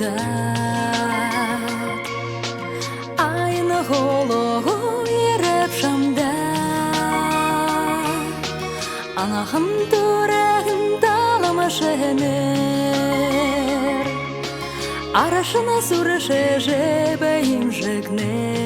юда. Айна холого ереп шамда. Анахын турағын таламашенер. Арашына сурыше жебейім жігнер.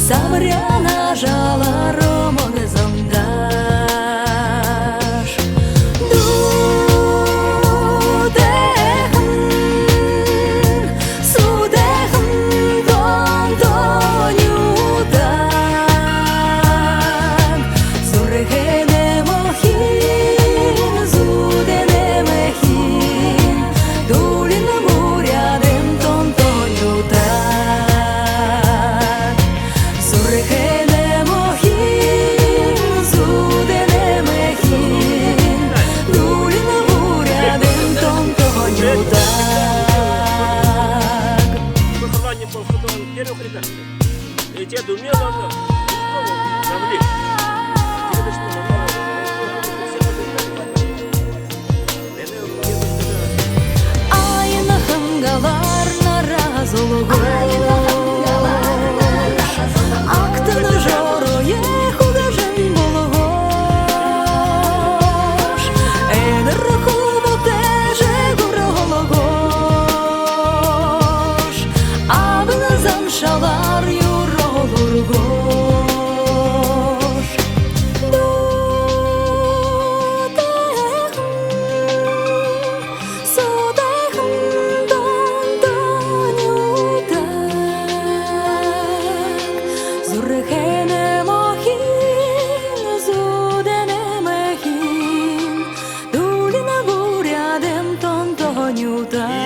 Савряна жала ромог зондаш. Дудехн, судехн, донтонюдан. Зурехене мохин, зудене мехин. Дулин буряден тонтонюдан. Я думаю, ладно. Завли. Айна хангалар наразолого. Актыны жорое художен болгош. Эдер хуботеже гурологош. Абына замшалар юрологош. Дудехн, судехн, донтонюдан. Зурехене мохин, зудене мехин. Дулина бурядем тонтонюдан.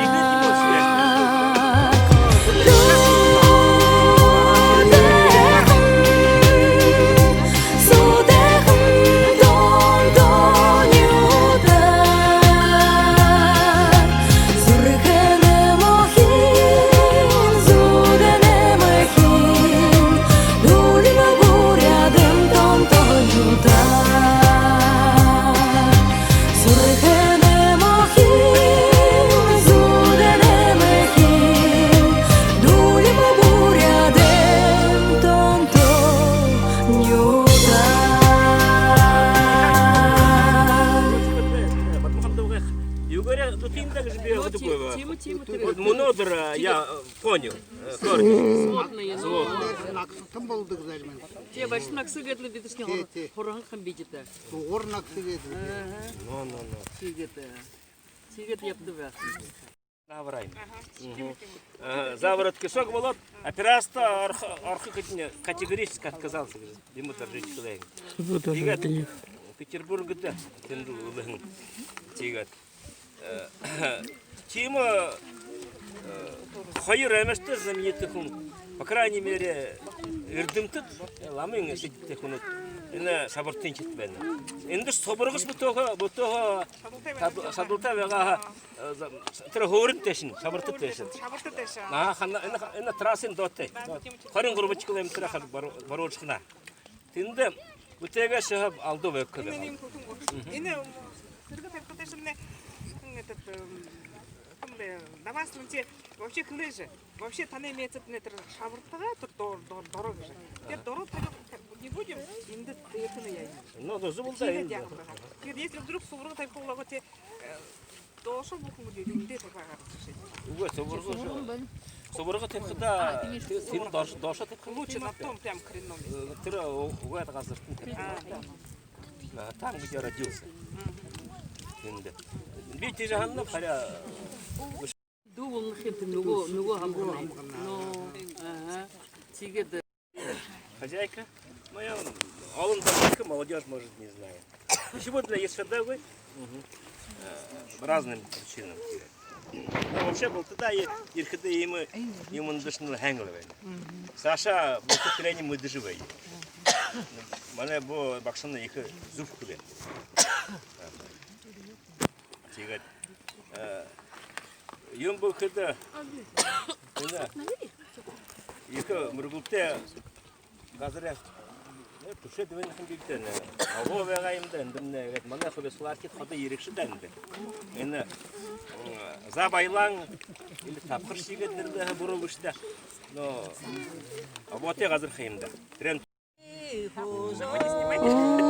Монодр, я понял. Сводные. Кім болдық зәлмен? Те башын ақсы кетілі бетісіне қорған қым бететі. Орын ақсы кеді. Сигеті. Сигет епті бәқ. Наврайм. Заворот кишок болот, операция архы категорически отказался. Ему торжить человек. Петербургда тенду улын. Тигат. Тима хайыр әмәшті замиетті құн. По крайней мере, үрдімтіп, ламың сетті құны. Ені сабырттың кетті бәні. Енді собырғыш бұтоға сабылта веға тірі ғорын тәшін, сабырты тәшін. Ені трасын дотты. Қарын ғұрбачықылы әмі тірі бару ұшқына. Енді бұтеге шығып алды өккіді. Ені сырғы тәпкітешімне Давасланте вообще клыжи. Вообще тане имеется метр шавртага, тут дорога же. Теперь дорога не будем, инды это я. Ну, да, зубы да. Если вдруг сувру так полого те доошо бүхэн үндэ тагаагаар жишээ. Уга соборго тэхта тэр доошо тэхх Лучше на том прям коренном месте. тэр уга газар там где я родился. Би тийж ханна харя Дүүн хэмт нөгөө хамган. Тэгээд хозяйка моя, он только молодежь может не знает. Почему-то есть шедевры по разным причинам. Ну, вообще был тогда и когда ему надо хэнгловать. Саша был тренинг мы доживей. Мене бо баксана их зуб кубе. Тигат. Юм был когда. Их мургулте газря. Түші дүвен күндіктен, ағуы вәғайымды әндіміне, мана құбесыларкет қоды ерекшідәнді.Ені забайлаң, или тапқыр шегендерді бұрыл үшті, но аботе қазір қиымды.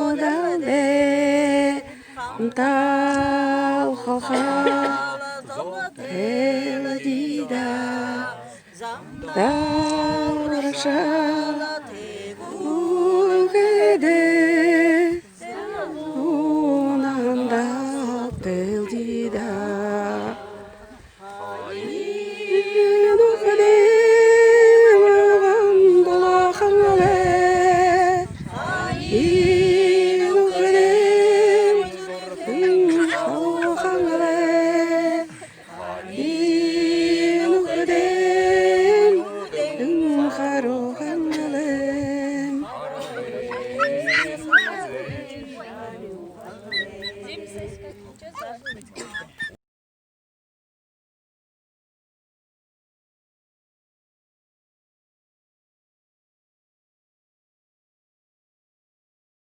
Одале талхаха элдида дарша угеде унанда элдида